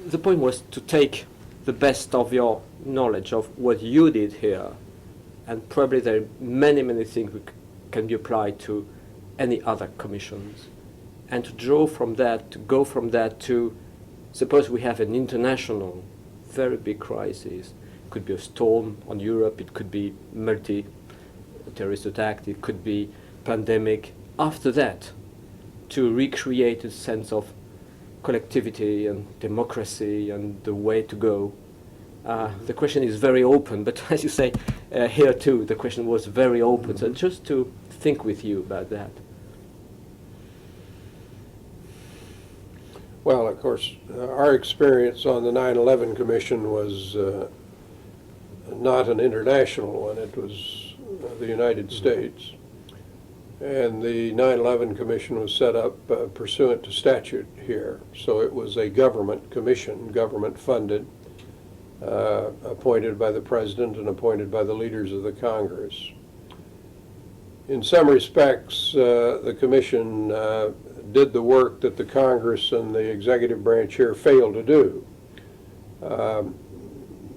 the point was to take the best of your knowledge of what you did here, and probably there are many, many things which can be applied to any other commissions, and to draw from that, to go from that to, suppose we have an international, very big crisis. It could be a storm on Europe, it could be multi-terrorist attack, it could be pandemic. After that, to recreate a sense of collectivity and democracy and the way to go. The question is very open, but as you say, here too, the question was very open. So just to think with you about that. Well, of course, our experience on the 9/11 Commission was not an international one. It was the United States. And the 9/11 Commission was set up pursuant to statute here. So it was a government commission, government funded, appointed by the President and appointed by the leaders of the Congress. In some respects, the Commission did the work that the Congress and the executive branch here failed to do.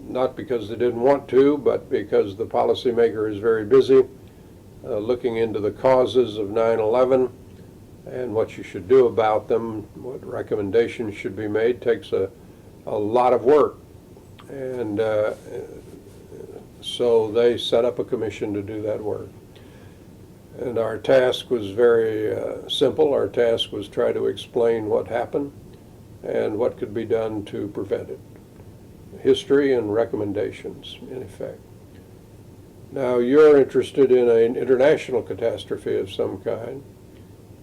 Not because they didn't want to, but because the policymaker is very busy looking into the causes of 9/11 and what you should do about them, what recommendations should be made, takes a lot of work. And so they set up a commission to do that work. And our task was very simple. Our task was try to explain what happened and what could be done to prevent it. History and recommendations, in effect. Now, you're interested in an international catastrophe of some kind.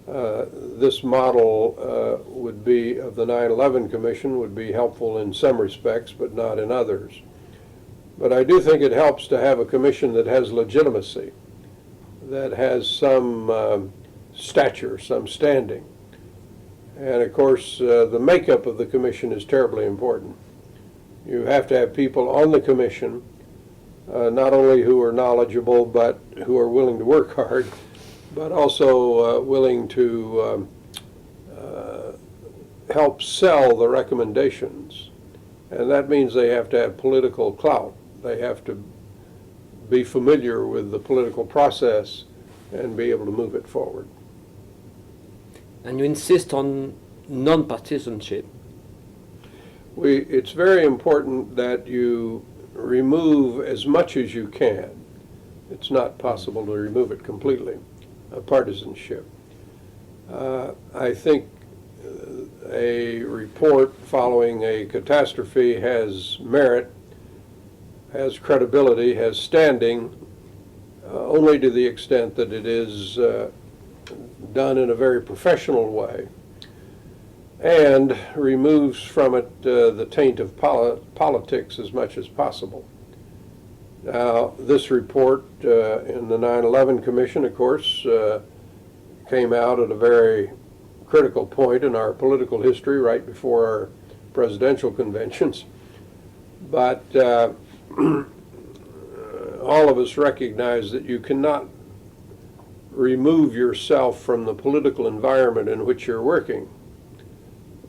This model would be, of the 9/11 Commission, would be helpful in some respects, but not in others. But I do think it helps to have a commission that has legitimacy, that has some stature, some standing. And of course, the makeup of the commission is terribly important. You have to have people on the commission, not only who are knowledgeable, but who are willing to work hard, but also willing to help sell the recommendations. And that means they have to have political clout. They have to be familiar with the political process and be able to move it forward. And you insist on non-partisanship. It's very important that you remove as much as you can. It's not possible to remove it completely, partisanship. I think a report following a catastrophe has merit, has credibility, has standing, only to the extent that it is done in a very professional way and removes from it the taint of politics as much as possible. Now, this report in the 9/11 Commission, of course, came out at a very critical point in our political history, right before our presidential conventions. But all of us recognize that you cannot remove yourself from the political environment in which you're working.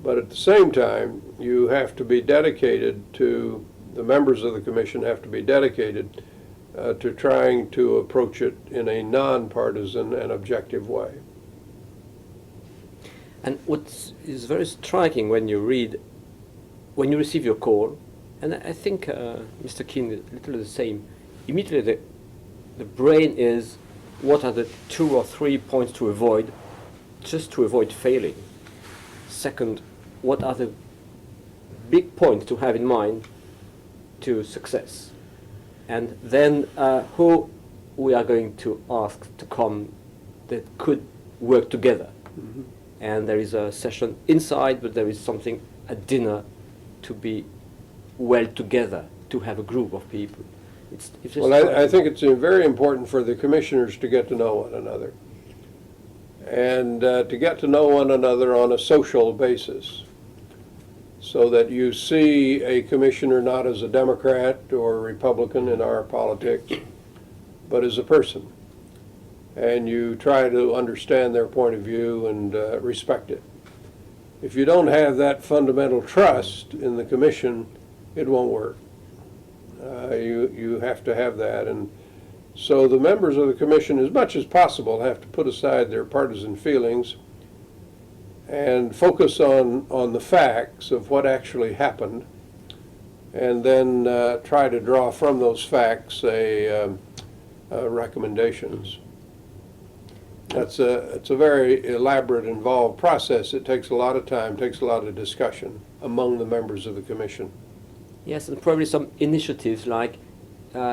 But at the same time, you have to be dedicated to, the members of the commission have to be dedicated to trying to approach it in a nonpartisan and objective way. And what is very striking when you receive your call, and I think Mr. Keane is literally the same, immediately the brain is, what are the 2 or 3 points to avoid, just to avoid failing? Second, what are the big points to have in mind to success? And then who we are going to ask to come that could work together. Mm-hmm. And there is a session inside, but there is something at dinner to be well together, to have a group of people. It's just well, I think it's very important for the commissioners to get to know one another, and to get to know one another on a social basis, so that you see a commissioner not as a Democrat or a Republican in our politics, but as a person. And you try to understand their point of view and respect it. If you don't have that fundamental trust in the commission, it won't work. You have to have that, and so the members of the commission, as much as possible, have to put aside their partisan feelings and focus on the facts of what actually happened, and then try to draw from those facts recommendations. It's a very elaborate, involved process. It takes a lot of time, takes a lot of discussion among the members of the commission. Yes, and probably some initiatives like,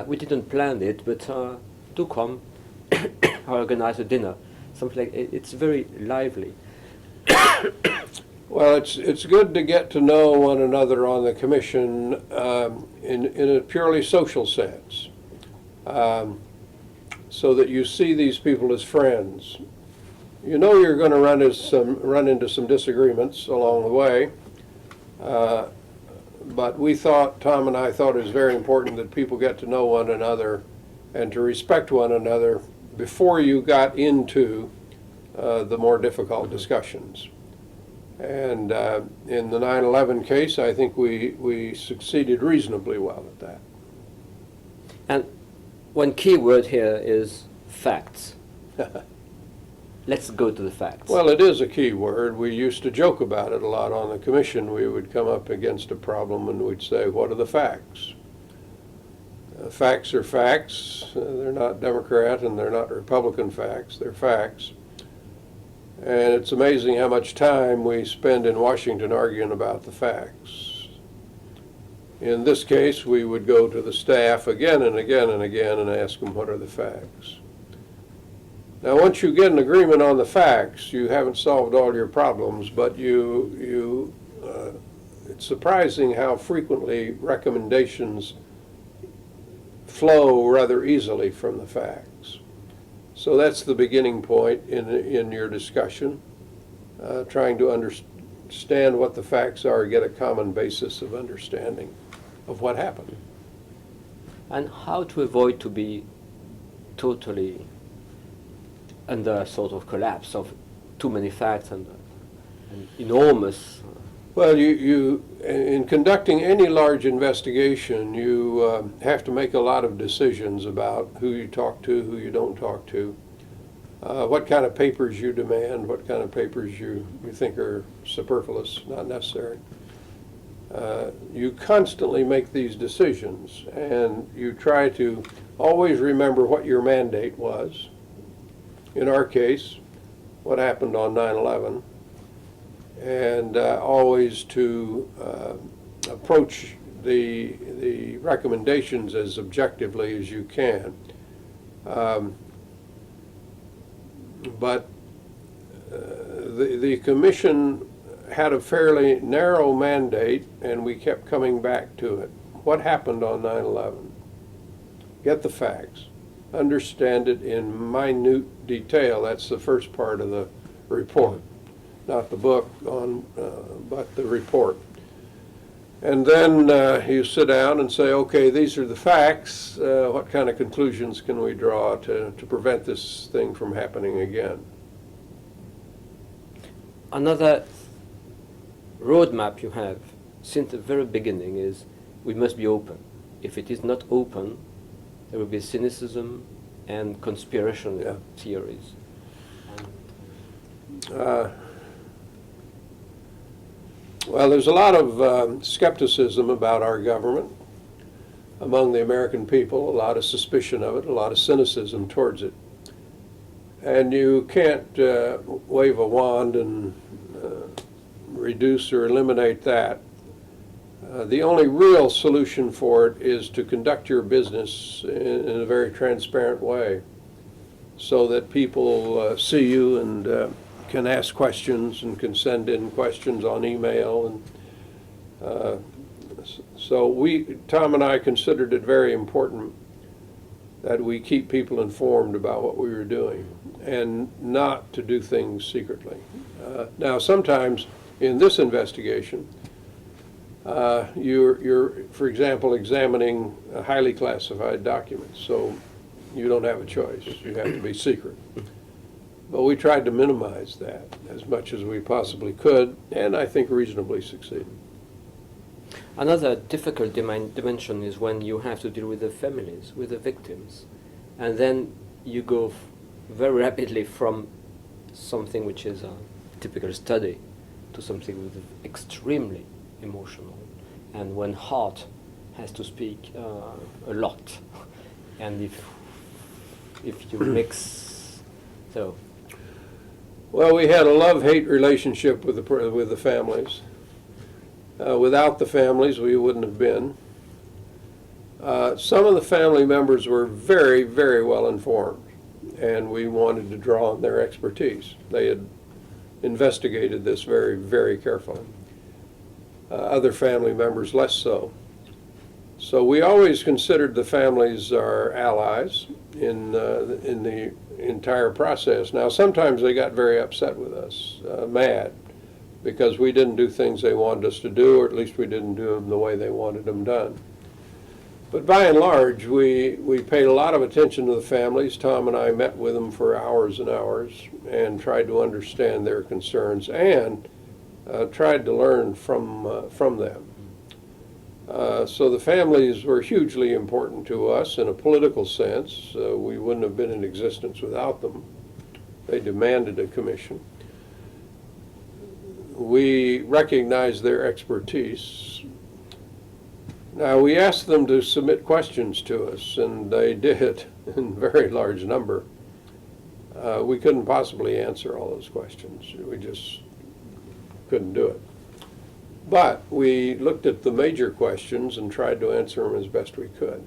we didn't plan it, but do come, I organize a dinner. Something like it's very lively. Well, it's good to get to know one another on the commission in a purely social sense, so that you see these people as friends. You know you're going to run into some disagreements along the way, but Tom and I thought it was very important that people get to know one another and to respect one another before you got into the more difficult discussions. And in the 9/11 case, I think we succeeded reasonably well at that. And one key word here is facts. Let's go to the facts. Well, it is a key word. We used to joke about it a lot on the commission. We would come up against a problem and we'd say, what are the facts? Facts are facts. They're not Democrat and they're not Republican facts. They're facts. And it's amazing how much time we spend in Washington arguing about the facts. In this case, we would go to the staff again and again and again and ask them, what are the facts? Now, once you get an agreement on the facts, you haven't solved all your problems, but it's surprising how frequently recommendations flow rather easily from the facts. So that's the beginning point in your discussion, trying to understand what the facts are, get a common basis of understanding of what happened. And how to avoid to be totally under a sort of collapse of too many facts and enormous. Well, you in conducting any large investigation, you have to make a lot of decisions about who you talk to, who you don't talk to, what kind of papers you demand, what kind of papers you think are superfluous, not necessary. You constantly make these decisions, and you try to always remember what your mandate was. In our case, what happened on 9/11, and always to approach the recommendations as objectively as you can. But the commission had a fairly narrow mandate, and we kept coming back to it. What happened on 9/11? Get the facts. Understand it in minute detail. That's the first part of the report. Not the book, but the report. And then you sit down and say, okay, these are the facts. What kind of conclusions can we draw to prevent this thing from happening again? Another roadmap you have since the very beginning is we must be open. If it is not open, there will be cynicism and conspiracy theories. Well, there's a lot of skepticism about our government among the American people, a lot of suspicion of it, a lot of cynicism towards it. And you can't wave a wand and reduce or eliminate that. The only real solution for it is to conduct your business in a very transparent way so that people see you and can ask questions and can send in questions on email. And so Tom and I considered it very important that we keep people informed about what we were doing and not to do things secretly. Now, sometimes in this investigation, you're, for example, examining highly classified documents, so you don't have a choice. You have to be secret. But we tried to minimize that as much as we possibly could, and I think reasonably succeeded. Another difficult dimension is when you have to deal with the families, with the victims, and then you go very rapidly from something which is a typical study to something which is extremely emotional, and when heart has to speak a lot, and if you mix, so. Well, we had a love-hate relationship with the families. Without the families, we wouldn't have been. Some of the family members were very, very well informed, and we wanted to draw on their expertise. They had investigated this very, very carefully. Other family members less so. So we always considered the families our allies in the entire process. Now, sometimes they got very upset with us, mad, because we didn't do things they wanted us to do, or at least we didn't do them the way they wanted them done. But by and large, we paid a lot of attention to the families. Tom and I met with them for hours and hours and tried to understand their concerns and tried to learn from them. So the families were hugely important to us in a political sense. We wouldn't have been in existence without them. They demanded a commission. We recognized their expertise. Now, we asked them to submit questions to us, and they did in very large number. We couldn't possibly answer all those questions. We just couldn't do it. But we looked at the major questions and tried to answer them as best we could.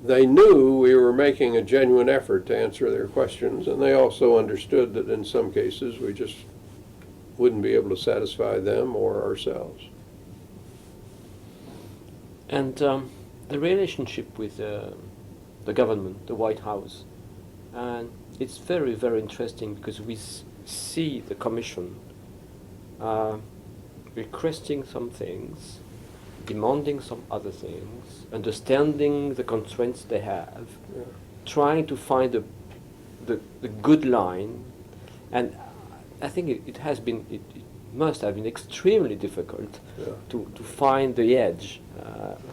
They knew we were making a genuine effort to answer their questions, and they also understood that in some cases we just wouldn't be able to satisfy them or ourselves. And the relationship with the government, the White House, and it's very, very interesting because we see the Commission requesting some things, demanding some other things, understanding the constraints they have, trying to find the good line, and I think it must have been extremely difficult to find the edge,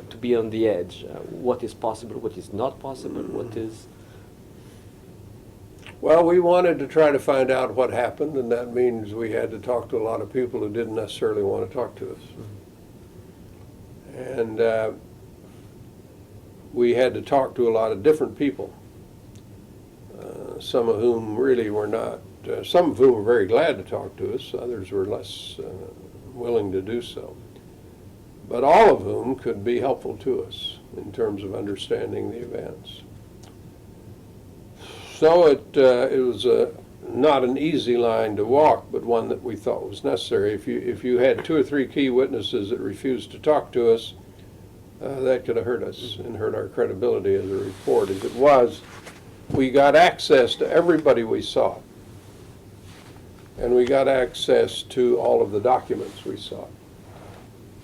to be on the edge, what is possible, what is not possible, what is... Well, we wanted to try to find out what happened, and that means we had to talk to a lot of people who didn't necessarily want to talk to us. And we had to talk to a lot of different people, some of whom really were not, some of whom were very glad to talk to us, others were less willing to do so. But all of whom could be helpful to us in terms of understanding the events. So it was not an easy line to walk, but one that we thought was necessary. If you had 2 or 3 key witnesses that refused to talk to us, that could have hurt us and hurt our credibility as a report. As it was, we got access to everybody we sought, and we got access to all of the documents we sought.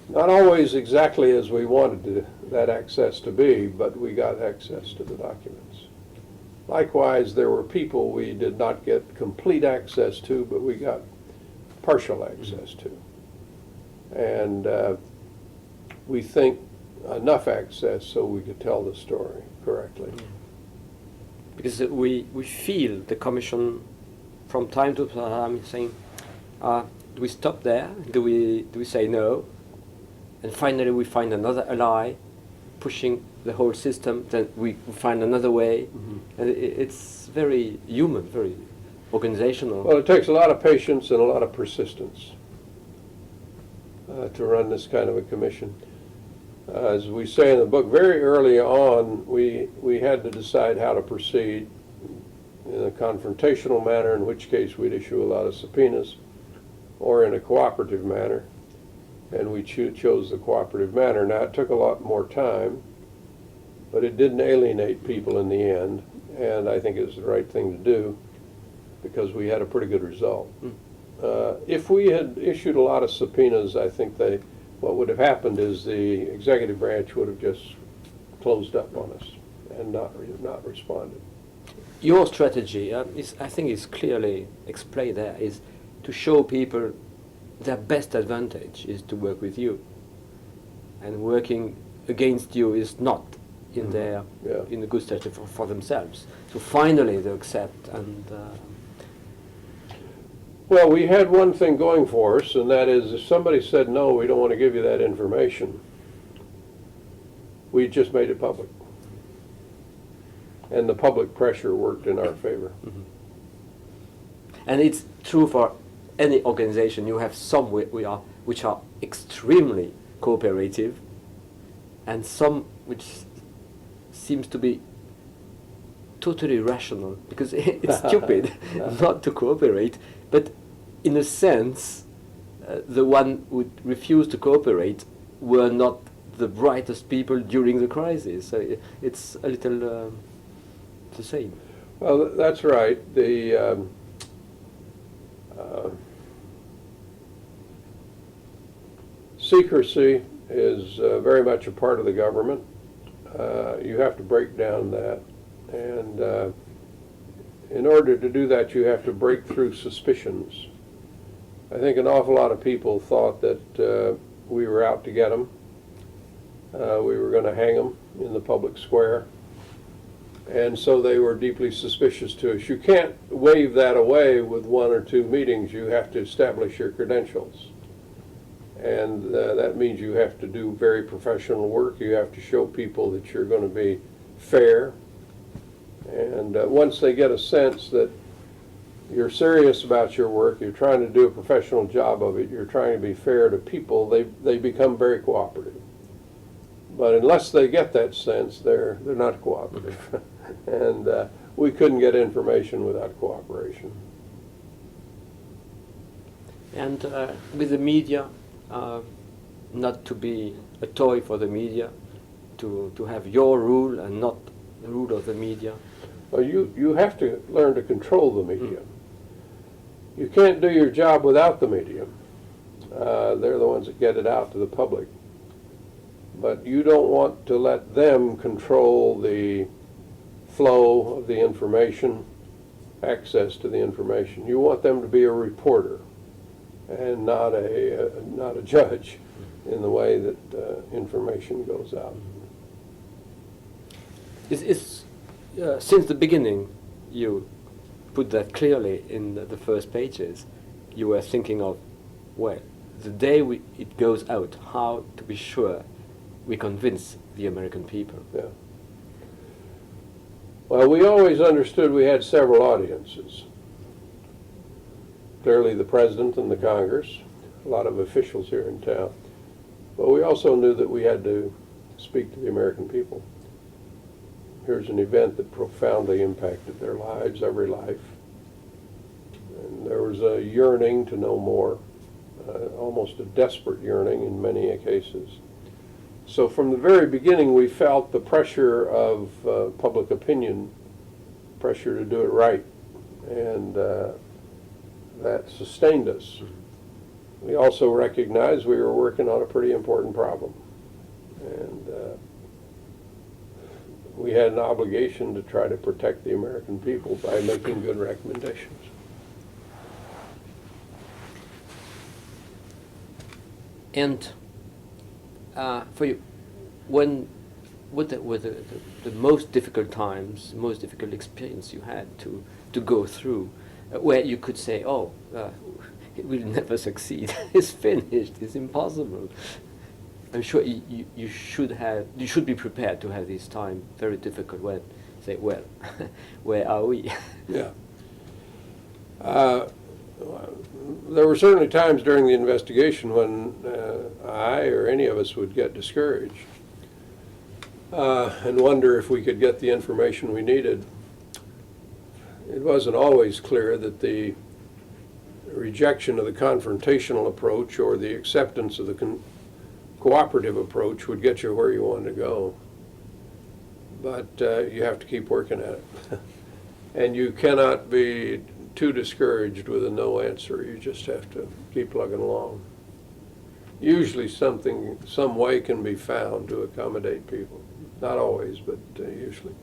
Not always exactly as we wanted that access to be, but we got access to the documents. Likewise, there were people we did not get complete access to, but we got partial access to. And we think enough access so we could tell the story correctly. Because we feel the Commission from time to time saying, do we stop there? Do we say no? And finally we find another ally pushing the whole system, then we find another way. And it's very human, very organizational. Well, it takes a lot of patience and a lot of persistence to run this kind of a commission. As we say in the book, very early on, we had to decide how to proceed in a confrontational manner, in which case we'd issue a lot of subpoenas, or in a cooperative manner, and we chose the cooperative manner. Now, it took a lot more time, but it didn't alienate people in the end, and I think it was the right thing to do because we had a pretty good result. If we had issued a lot of subpoenas, I think what would have happened is the executive branch would have just closed up on us and not responded. your strategy is, I think, is clearly explained there, is to show people their best advantage is to work with you, and working against you is not in their in a good strategy for themselves. So finally they accept and. Well, we had one thing going for us, and that is if somebody said, no, we don't want to give you that information, we just made it public. And the public pressure worked in our favor. Mm-hmm. And it's true for any organization. You have some which are extremely cooperative, and some which seems to be totally rational, because it's stupid not to cooperate. But in a sense, the one who refused to cooperate were not the brightest people during the crisis. So it's a little the same. Well, that's right. The secrecy is very much a part of the government. You have to break down that, and in order to do that, you have to break through suspicions. I think an awful lot of people thought that we were out to get them. We were going to hang them in the public square. And so they were deeply suspicious to us. You can't wave that away with one or two meetings. You have to establish your credentials. And that means you have to do very professional work. You have to show people that you're going to be fair. And once they get a sense that you're serious about your work, you're trying to do a professional job of it, you're trying to be fair to people, they become very cooperative. But unless they get that sense, they're not cooperative. And we couldn't get information without cooperation. And with the media, not to be a toy for the media, to have your rule and not the rule of the media. Well, you have to learn to control the media. You can't do your job without the media. They're the ones that get it out to the public. But you don't want to let them control the flow of the information, access to the information. You want them to be a reporter and not a judge in the way that information goes out. Since the beginning, you put that clearly in the first pages. You were thinking of, well, the day it goes out, how to be sure we convince the American people. Yeah. Well, we always understood we had several audiences. Clearly the President and the Congress, a lot of officials here in town. But we also knew that we had to speak to the American people. Here's an event that profoundly impacted their lives, every life. And there was a yearning to know more, almost a desperate yearning in many cases. So from the very beginning, we felt the pressure of public opinion, pressure to do it right, and that sustained us. We also recognized we were working on a pretty important problem, and we had an obligation to try to protect the American people by making good recommendations. And for you, what were the most difficult times, most difficult experience you had to go through, where you could say, oh, it will never succeed, it's finished, it's impossible? I'm sure you should be prepared to have this time very difficult when say, well, where are we? Yeah. There were certainly times during the investigation when I or any of us would get discouraged and wonder if we could get the information we needed. It wasn't always clear that the rejection of the confrontational approach or the acceptance of the cooperative approach would get you where you wanted to go. But you have to keep working at it. And you cannot be too discouraged with a no answer. You just have to keep plugging along. Usually some way can be found to accommodate people. Not always, but usually.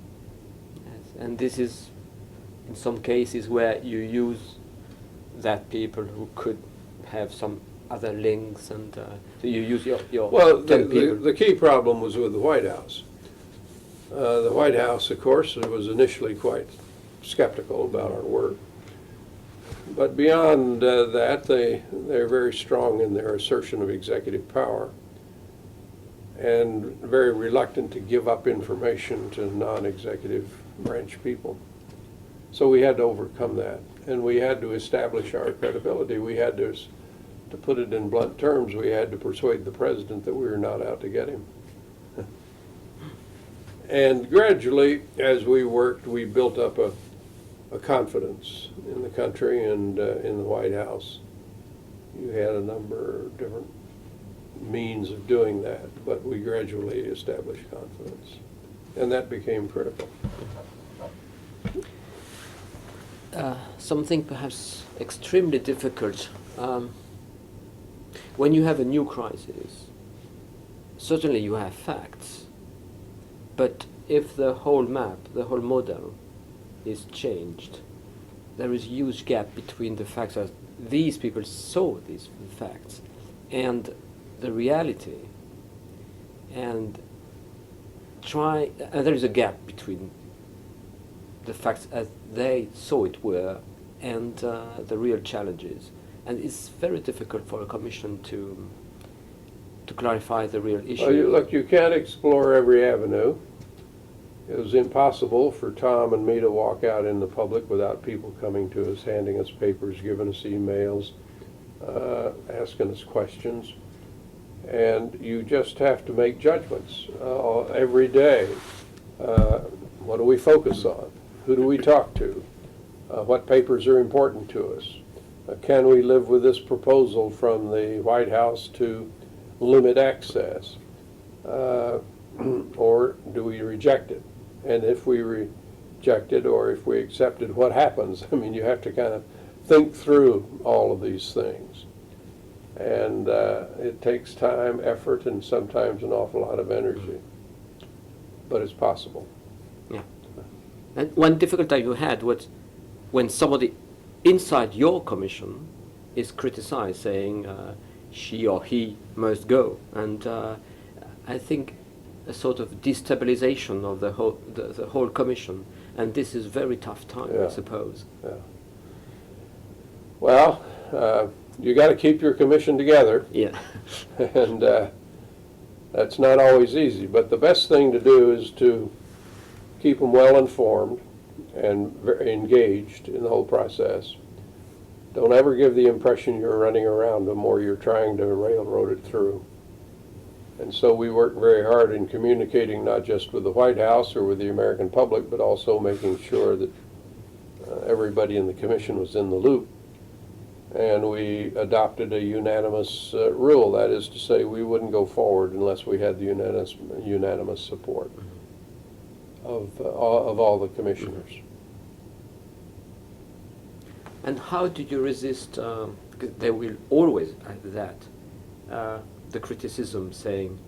Yes. And this is in some cases where you use that people who could have some other links, and so you use your Well, 10 people. the key problem was with the White House. The White House, of course, was initially quite skeptical about our work. But beyond that, they're very strong in their assertion of executive power and very reluctant to give up information to non-executive branch people. So we had to overcome that, and we had to establish our credibility. We had to put it in blunt terms, we had to persuade the president that we were not out to get him. And gradually, as we worked, we built up a confidence in the country and in the White House. You had a number of different means of doing that, but we gradually established confidence, and that became critical. Something perhaps extremely difficult. When you have a new crisis, certainly you have facts, but if the whole map, the whole model is changed, there is a huge gap between the facts that these people saw these facts and the reality, and there is a gap between the facts as they saw it were and the real challenges. And it's very difficult for a commission to clarify the real issue. Well, look, you can't explore every avenue. It was impossible for Tom and me to walk out in the public without people coming to us, handing us papers, giving us emails, asking us questions. And you just have to make judgments every day. What do we focus on? Who do we talk to? What papers are important to us? Can we live with this proposal from the White House to limit access? Or do we reject it? And if we reject it or if we accept it, what happens? I mean, you have to kind of think through all of these things. And it takes time, effort, and sometimes an awful lot of energy. But it's possible. Yeah. And one difficulty you had was when somebody inside your commission is criticized, saying she or he must go. And I think a sort of destabilization of the whole commission. And this is very tough time, Yeah. I suppose. Yeah. Well, you got to keep your commission together. Yeah. And that's not always easy, but the best thing to do is to keep them well informed and very engaged in the whole process. Don't ever give the impression you're running around them or you're trying to railroad it through. And so we worked very hard in communicating not just with the White House or with the American public, but also making sure that everybody in the commission was in the loop. And we adopted a unanimous rule, that is to say we wouldn't go forward unless we had the unanimous support of all the commissioners. And how did you resist, because there will always that, the criticism saying,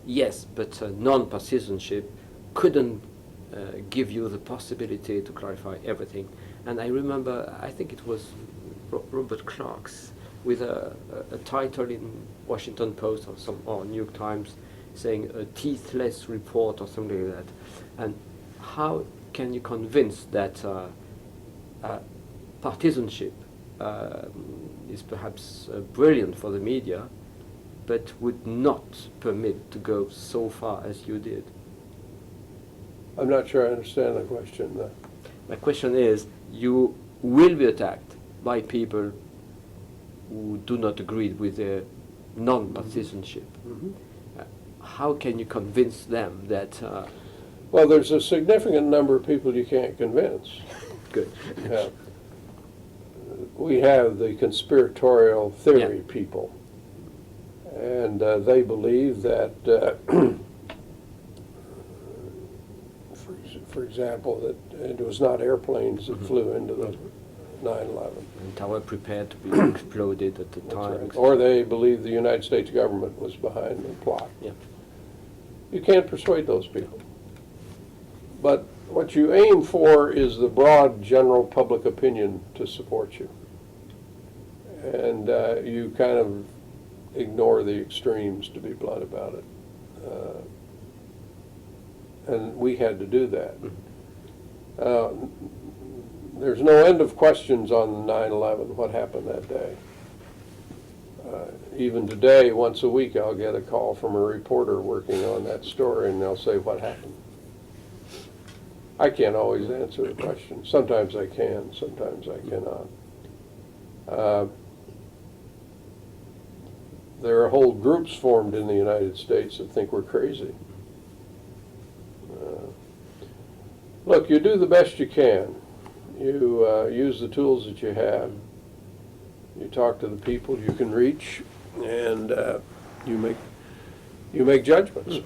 yes, but non-partisanship couldn't give you the possibility to clarify everything. And I remember, I think it was Robert Clark's with a title in Washington Post or New York Times saying a teethless report or something like that. And how can you convince that partisanship is perhaps brilliant for the media, but would not permit to go so far as you did? I'm not sure I understand the question. My question is, you will be attacked by people who do not agree with the non-partisanship. Mm-hmm. How can you convince them that... Well, there's a significant number of people you can't convince. Good. Yeah. We have the conspiratorial theory people, and they believe that, for example, that it was not airplanes that flew into the 9/11. And tower prepared to be exploded at the That's time. right. Or they believe the United States government was behind the plot. Yeah. You can't persuade those people. But what you aim for is the broad general public opinion to support you. And you kind of ignore the extremes, to be blunt about it. And we had to do that. There's no end of questions on 9/11, what happened that day. Even today, once a week, I'll get a call from a reporter working on that story, and they'll say, what happened? I can't always answer the question. Sometimes I can, sometimes I cannot. There are whole groups formed in the United States that think we're crazy. Look, you do the best you can. You use the tools that you have. You talk to the people you can reach, and you make judgments.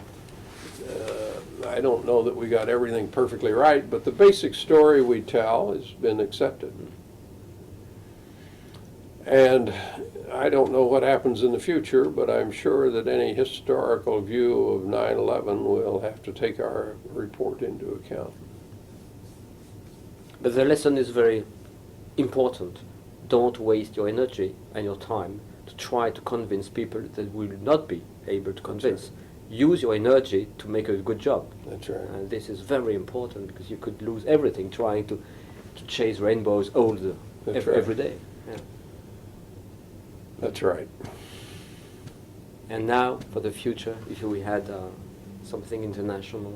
I don't know that we got everything perfectly right, but the basic story we tell has been accepted. And I don't know what happens in the future, but I'm sure that any historical view of 9/11 will have to take our report into account. But the lesson is very important. Don't waste your energy and your time to try to convince people that will not be able to convince. Use your energy to make a good job. That's right. And this is very important because you could lose everything trying to chase rainbows every day. Yeah. That's right. And now, for the future, if we had something international,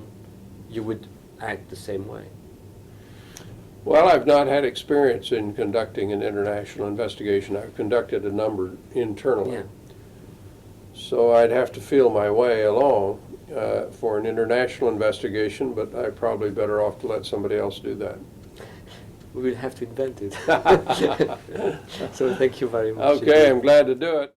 you would act the same way. Well, I've not had experience in conducting an international investigation. I've conducted a number internally. Yeah. So I'd have to feel my way along for an international investigation, but I'm probably better off to let somebody else do that. We will have to invent it. So thank you very much. Okay, I'm glad to do it.